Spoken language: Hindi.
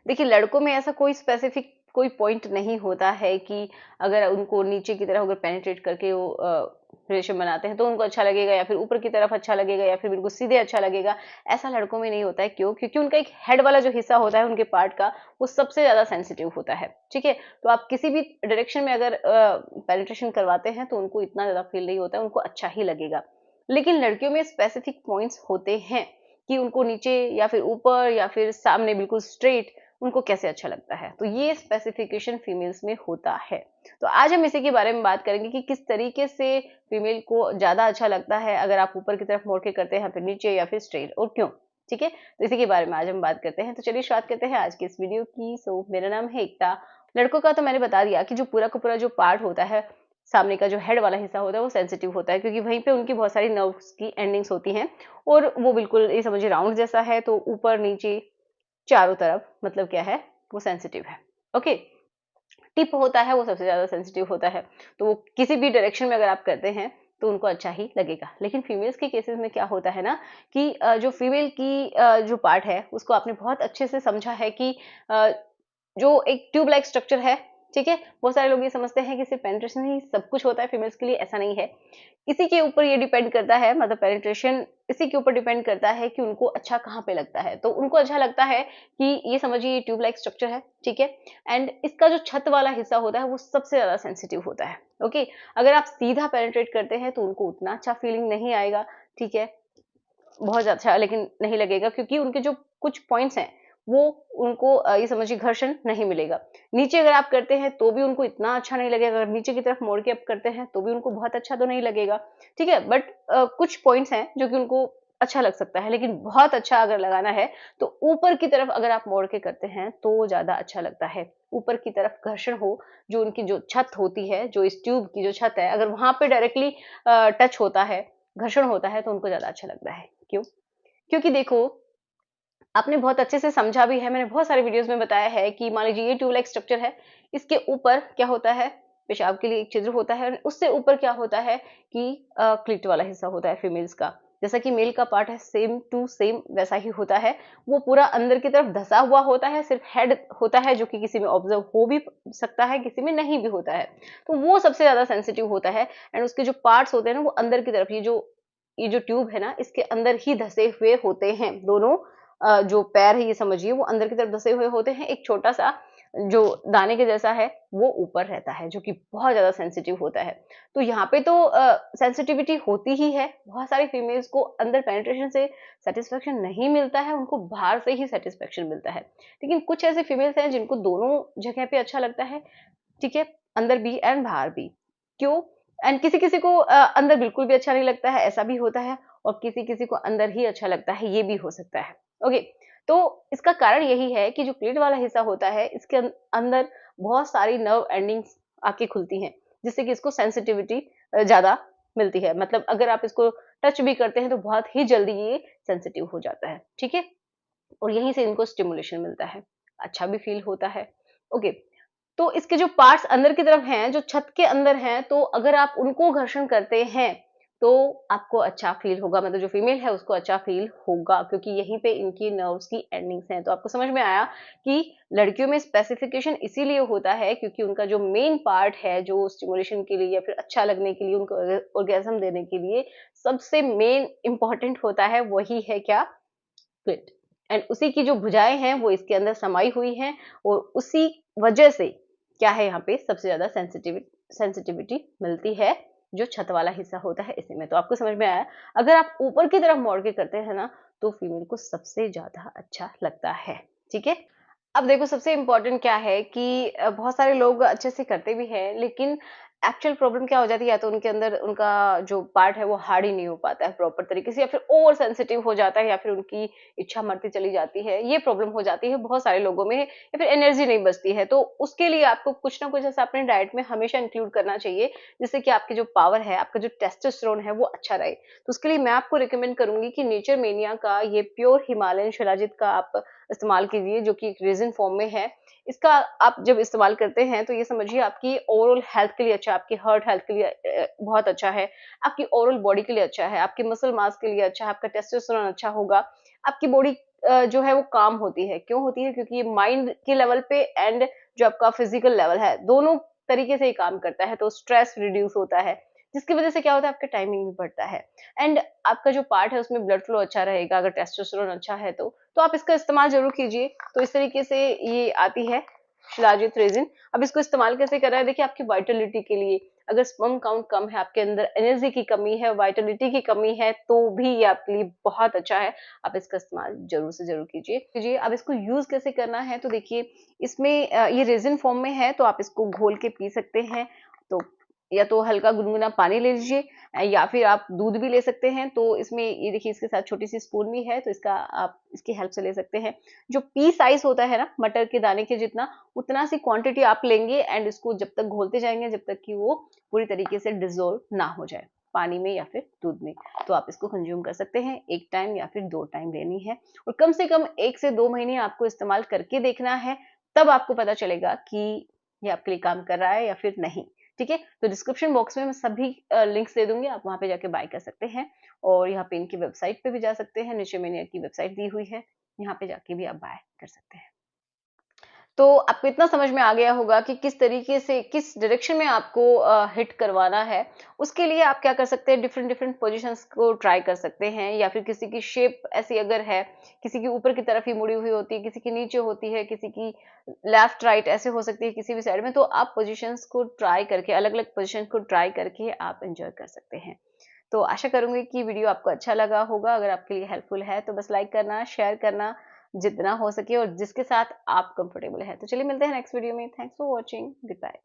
देखिए, लड़कों में ऐसा कोई स्पेसिफिक कोई पॉइंट नहीं होता है कि अगर उनको नीचे की तरफ अगर पेनिट्रेट करके वो रिलेशन बनाते हैं तो उनको अच्छा लगेगा, या फिर ऊपर की तरफ अच्छा लगेगा, या फिर बिल्कुल सीधे अच्छा लगेगा। ऐसा लड़कों में नहीं होता है। क्यों? क्योंकि उनका एक हेड वाला जो हिस्सा होता है उनके पार्ट का, वो सबसे ज़्यादा सेंसिटिव होता है, ठीक है? तो आप किसी भी डायरेक्शन में अगर पेनिट्रेशन करवाते हैं तो उनको इतना ज़्यादा फ़ील नहीं होता है, उनको अच्छा ही लगेगा। लेकिन लड़कियों में स्पेसिफिक पॉइंट्स होते हैं कि उनको नीचे या फिर ऊपर या फिर सामने बिल्कुल स्ट्रेट उनको कैसे अच्छा लगता है। तो ये स्पेसिफिकेशन फीमेल्स में होता है। तो आज हम इसी के बारे में बात करेंगे कि किस तरीके से फीमेल को ज़्यादा अच्छा लगता है अगर आप ऊपर की तरफ मोड़ के करते हैं, फिर नीचे या फिर स्ट्रेट, और क्यों? ठीक है? तो इसी के बारे में आज हम बात करते हैं। तो चलिए शुरुआत करते हैं आज की इस वीडियो की। मेरा नाम है एकता। लड़कों का तो मैंने बता दिया कि जो पूरा का पूरा जो पार्ट होता है, सामने का जो हेड वाला हिस्सा होता है वो सेंसिटिव होता है, क्योंकि वहीं पे उनकी बहुत सारी नर्व्स की एंडिंग्स होती हैं और वो बिल्कुल ये समझिए राउंड जैसा है, तो ऊपर नीचे चारों तरफ मतलब क्या है, वो सेंसिटिव है। ओके, टिप होता है वो सबसे ज्यादा सेंसिटिव होता है, तो वो किसी भी डायरेक्शन में अगर आप करते हैं तो उनको अच्छा ही लगेगा। लेकिन फीमेल्स के केसेस में क्या होता है ना कि जो फीमेल की जो पार्ट है उसको आपने बहुत अच्छे से समझा है कि अ, जो एक ट्यूब लाइक स्ट्रक्चर है, ठीक है? बहुत सारे लोग ये समझते हैं कि सिर्फ पेनिट्रेशन ही सब कुछ होता है फीमेल्स के लिए, ऐसा नहीं है। इसी के ऊपर ये डिपेंड करता है, मतलब पेनिट्रेशन इसी के ऊपर डिपेंड करता है कि उनको अच्छा कहाँ पे लगता है। तो उनको अच्छा लगता है कि ये समझिए ये ट्यूब लाइक स्ट्रक्चर है, ठीक है? एंड इसका जो छत वाला हिस्सा होता है वो सबसे ज़्यादा सेंसिटिव होता है, ओके? अगर आप सीधा पेनिट्रेट करते हैं तो उनको उतना अच्छा फीलिंग नहीं आएगा, ठीक है? बहुत अच्छा लेकिन नहीं लगेगा, क्योंकि उनके जो कुछ पॉइंट्स हैं वो उनको ये समझिए घर्षण नहीं मिलेगा। नीचे अगर आप करते हैं तो भी उनको इतना अच्छा नहीं लगेगा, अगर नीचे की तरफ मोड़ के आप करते हैं तो भी उनको बहुत अच्छा तो नहीं लगेगा, ठीक है? बट कुछ पॉइंट्स हैं जो कि उनको अच्छा लग सकता है, लेकिन बहुत अच्छा अगर लगाना है तो ऊपर की तरफ अगर आप मोड़ के करते हैं तो ज़्यादा अच्छा लगता है। ऊपर की तरफ घर्षण हो, जो उनकी जो छत होती है, जो इस ट्यूब की जो छत है, अगर वहाँ पे डायरेक्टली टच होता है, घर्षण होता है, तो उनको ज़्यादा अच्छा लगता है। क्यों? क्योंकि देखो, आपने बहुत अच्छे से समझा भी है, मैंने बहुत सारे वीडियोज़ में बताया है कि मान लीजिए ये ट्यूब लाइक स्ट्रक्चर है, इसके ऊपर क्या होता है, पेशाब के लिए एक छिद्र होता है और उससे ऊपर क्या होता है कि क्लिट वाला हिस्सा होता है फीमेल्स का। जैसा कि मेल का पार्ट है सेम टू सेम वैसा ही होता है, वो पूरा अंदर की तरफ धँसा हुआ होता है, सिर्फ हेड होता है जो कि किसी में ऑब्ज़र्व हो भी सकता है, किसी में नहीं भी होता है। तो वो सबसे ज़्यादा सेंसिटिव होता है एंड उसके जो पार्ट्स होते हैं ना वो अंदर की तरफ ये जो ट्यूब है ना इसके अंदर ही धँसे हुए होते हैं। दोनों जो पैर है ये समझिए वो अंदर की तरफ धँसे हुए होते हैं, एक छोटा-सा जो दाने के जैसा है वो ऊपर रहता है, जो कि बहुत ज़्यादा सेंसिटिव होता है। तो यहाँ पे तो सेंसिटिविटी होती ही है, बहुत सारी फीमेल्स को अंदर पेनिट्रेशन से सैटिस्फैक्शन नहीं मिलता है, उनको बाहर से ही सैटिस्फैक्शन मिलता है। लेकिन कुछ ऐसे फीमेल्स हैं जिनको दोनों जगह पे अच्छा लगता है, ठीक है? अंदर भी एंड बाहर भी। क्यों? एंड किसी-किसी को अंदर बिल्कुल भी अच्छा नहीं लगता है, ऐसा भी होता है, और किसी-किसी को अंदर ही अच्छा लगता है, ये भी हो सकता है। ओके, तो इसका कारण यही है कि जो क्लिट वाला हिस्सा होता है, इसके अंदर बहुत सारी नर्व एंडिंग्स आके खुलती हैं, जिससे कि इसको सेंसिटिविटी ज़्यादा मिलती है। मतलब अगर आप इसको टच भी करते हैं, तो बहुत ही जल्दी ये सेंसिटिव हो जाता है, ठीक है? और यहीं से इनको स्टिमुलेशन मिलता है, अच्छा भी फील होता है। ओके, तो इसके जो पार्ट्स अंदर की तरफ हैं, जो छत के अंदर हैं, तो अगर आप उनको घर्षण करते हैं, तो आपको अच्छा फ़ील होगा, मतलब जो फीमेल है उसको अच्छा फ़ील होगा, क्योंकि यहीं पे इनकी नर्व्स की एंडिंग्स हैं। तो आपको समझ में आया कि लड़कियों में स्पेसिफिकेशन इसीलिए होता है क्योंकि उनका जो मेन पार्ट है, जो स्टिमुलेशन के लिए या फिर अच्छा लगने के लिए, उनको ऑर्गेज़्म देने के लिए सबसे मेन इम्पोर्टेंट होता है, वही है क्या? क्लिट। एंड उसी की जो भुजाएँ हैं वो इसके अंदर समाई हुई हैं, और उसी वजह से क्या है, यहाँ पे सबसे ज़्यादा सेंसिटिविटी मिलती है, जो छत वाला हिस्सा होता है इसी में। तो आपको समझ में आया? अगर आप ऊपर की तरफ मोड़ के करते हैं ना, तो फीमेल को सबसे ज़्यादा अच्छा लगता है, ठीक है? अब देखो, सबसे इम्पोर्टेंट क्या है कि बहुत सारे लोग अच्छे से करते भी हैं, लेकिन एक्चुअल प्रॉब्लम क्या हो जाती है, या तो उनके अंदर उनका जो पार्ट है वो हार्ड ही नहीं हो पाता है प्रॉपर तरीके से, या फिर ओवर सेंसिटिव हो जाता है, या फिर उनकी इच्छा मरती चली जाती है। ये प्रॉब्लम हो जाती है बहुत सारे लोगों में, या फिर एनर्जी नहीं बचती है। तो उसके लिए आपको कुछ ना कुछ ऐसा अपने डाइट में हमेशा इंक्लूड करना चाहिए, जिससे कि आपकी जो पावर है, आपका जो टेस्टोस्टेरोन है वो अच्छा रहे। तो उसके लिए मैं आपको रिकमेंड करूँगी कि नेचर मेनिया का ये प्योर हिमालयन शिलाजित का आप इस्तेमाल कीजिए, जो कि एक रेज़िन फॉर्म में है। इसका आप जब इस्तेमाल करते हैं तो ये समझिए आपकी ओवरऑल हेल्थ के लिए अच्छा है, आपकी हार्ट हेल्थ के लिए बहुत अच्छा है, आपकी ओवरऑल बॉडी के लिए अच्छा है, आपके मसल मास के लिए अच्छा है, आपका टेस्टोस्टेरोन अच्छा होगा, आपकी बॉडी जो है वो काम होती है। क्यों होती है? क्योंकि ये माइंड के लेवल पे एंड जो आपका फिजिकल लेवल है, दोनों तरीके से ये काम करता है। तो स्ट्रेस रिड्यूस होता है, जिसकी वजह से क्या होता है, आपका टाइमिंग भी बढ़ता है एंड आपका जो पार्ट है उसमें ब्लड फ्लो अच्छा रहेगा। अगर टेस्टोस्टेरोन अच्छा है तो आप इसका इस्तेमाल जरूर कीजिए। तो इस तरीके से ये आती है शिलाजीत रेजिन। अब इसको इस्तेमाल कैसे करना है? देखिए, आपकी वाइटलिटी के लिए, अगर स्पर्म काउंट कम है, आपके अंदर एनर्जी की कमी है, वाइटलिटी की कमी है, तो भी ये आपके लिए बहुत अच्छा है। आप इसका इस्तेमाल जरूर से जरूर कीजिए। अब इसको यूज कैसे करना है? तो देखिए, इसमें ये रेजिन फॉर्म में है, तो आप इसको घोल के पी सकते हैं। तो या तो हल्का गुनगुना पानी ले लीजिए, या फिर आप दूध भी ले सकते हैं। तो इसमें ये देखिए, इसके साथ छोटी सी स्पून भी है, तो इसका आप इसकी हेल्प से ले सकते हैं। जो पी साइज होता है ना, मटर के दाने के जितना, उतना सी क्वांटिटी आप लेंगे एंड इसको जब तक घोलते जाएंगे, जब तक कि वो पूरी तरीके से डिसॉल्व ना हो जाए पानी में या फिर दूध में। तो आप इसको कंज्यूम कर सकते हैं, 1 टाइम या फिर 2 टाइम लेनी है, और कम से कम 1 से 2 महीने आपको इस्तेमाल करके देखना है। तब आपको पता चलेगा कि ये आपके लिए काम कर रहा है या फिर नहीं। ठीक है? तो डिस्क्रिप्शन बॉक्स में मैं सभी लिंक्स दे दूंगी, आप वहां पे जाके बाय कर सकते हैं। और यहाँ पे इनकी वेबसाइट पे भी जा सकते हैं, नीचे मैंने की वेबसाइट दी हुई है, यहाँ पे जाके भी आप बाय कर सकते हैं। तो आपको इतना समझ में आ गया होगा कि किस तरीके से, किस डायरेक्शन में आपको हिट करवाना है। उसके लिए आप क्या कर सकते हैं, डिफरेंट डिफरेंट पोजीशंस को ट्राई कर सकते हैं, या फिर किसी की शेप ऐसी अगर है, किसी की ऊपर की तरफ ही मुड़ी हुई होती है, किसी की नीचे होती है, किसी की लेफ्ट राइट ऐसे हो सकती है किसी भी साइड में। तो आप पोजीशंस को ट्राई करके, अलग अलग पोजीशन को ट्राई करके आप एंजॉय कर सकते हैं। तो आशा करूंगी कि वीडियो आपको अच्छा लगा होगा। अगर आपके लिए हेल्पफुल है तो बस लाइक करना, शेयर करना जितना हो सके, और जिसके साथ आप कंफर्टेबल है। तो चलिए, मिलते हैं नेक्स्ट वीडियो में। Thanks for watching. Good bye.